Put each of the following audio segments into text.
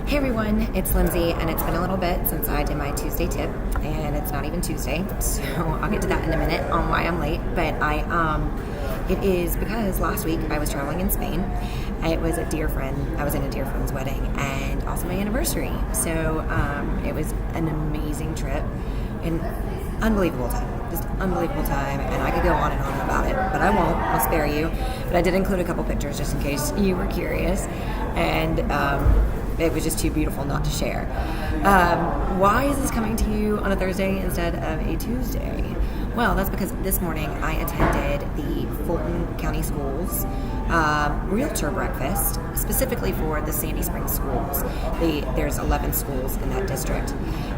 Hey everyone, it's Lindsay, and it's been a little bit since I did my Tuesday tip, and it's not even Tuesday, so I'll get to that in a minute on why I'm late. But it is because last week I was traveling in Spain. It was a dear friend. I was in a dear friend's wedding, and also my anniversary. So it was an amazing trip, an unbelievable time, just unbelievable time. And I could go on and on about it, but I won't. I'll spare you. But I did include a couple pictures just in case you were curious, and it was just too beautiful not to share. Why is this coming to you on a Thursday instead of a Tuesday? Well, that's because this morning I attended the Fulton County Schools REALTOR breakfast, specifically for the Sandy Springs schools. There's 11 schools in that district.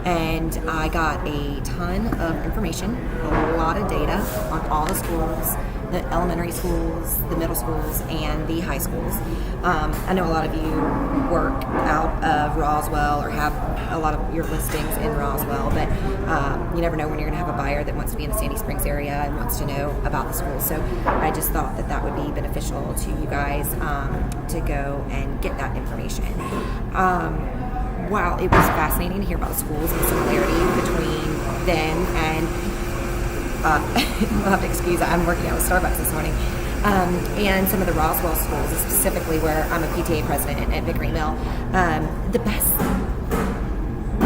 And I got a ton of information, a lot of data on all the schools, the elementary schools, the middle schools, and the high schools. I know a lot of you work out of Roswell or have a lot of your listings in Roswell, but you never know when you're going to have a buyer that wants to be in the Sandy Springs area and wants to know about the schools. So I just thought that that would be beneficial to you guys to go and get that information. Wow, it was fascinating to hear about the schools and the similarity between them and you'll have to excuse that. I'm working out with Starbucks this morning. And some of the Roswell schools, specifically where I'm a PTA president at Vickery Mill. The best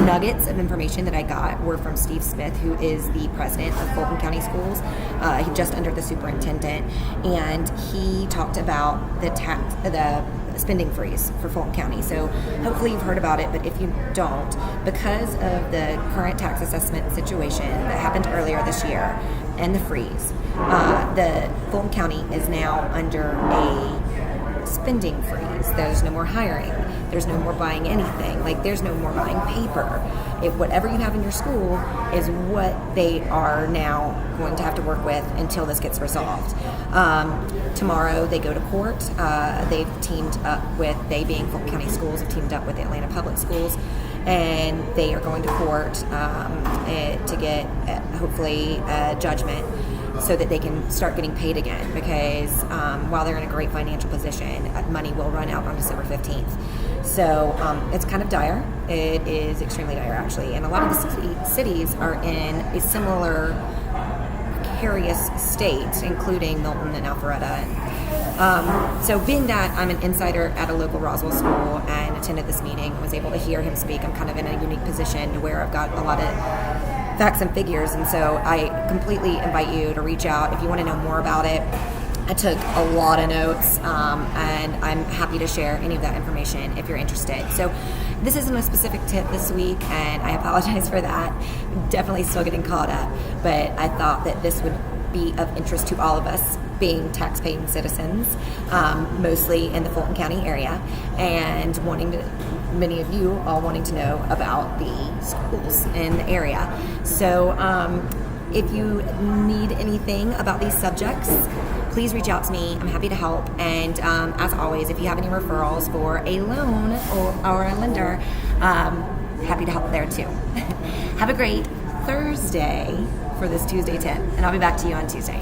nuggets of information that I got were from Steve Smith, who is the president of Fulton County Schools. He just under the superintendent, and he talked about the spending freeze for Fulton County. So hopefully you've heard about it, but if you don't, because of the current tax assessment situation that happened earlier this year and the freeze, the Fulton County is now under a spending freeze. There's no more hiring. There's no more buying anything. Like, there's no more buying paper. Whatever you have in your school is what they are now going to have to work with until this gets resolved. Tomorrow they go to court. They've teamed up with, they being Fulton County Schools, have teamed up with the Atlanta Public Schools, and they are going to court to get, hopefully, a judgment so that they can start getting paid again, because while they're in a great financial position, money will run out on December 15th. So it's kind of dire. It is extremely dire, actually. And a lot of the cities are in a similar precarious state, including Milton and Alpharetta. So being that I'm an insider at a local Roswell school and attended this meeting, was able to hear him speak, I'm kind of in a unique position to where I've got a lot of facts and figures, and so I completely invite you to reach out if you want to know more about it. I took a lot of notes, and I'm happy to share any of that information if you're interested. So this isn't a specific tip this week, and I apologize for that. Definitely still getting caught up, but I thought that this would be of interest to all of us, being tax-paying citizens, mostly in the Fulton County area, and many of you all wanting to know about the schools in the area. So if you need anything about these subjects, please reach out to me. I'm happy to help. And as always, if you have any referrals for a loan or a lender, happy to help there too. Have a great Thursday for this Tuesday tip, and I'll be back to you on Tuesday.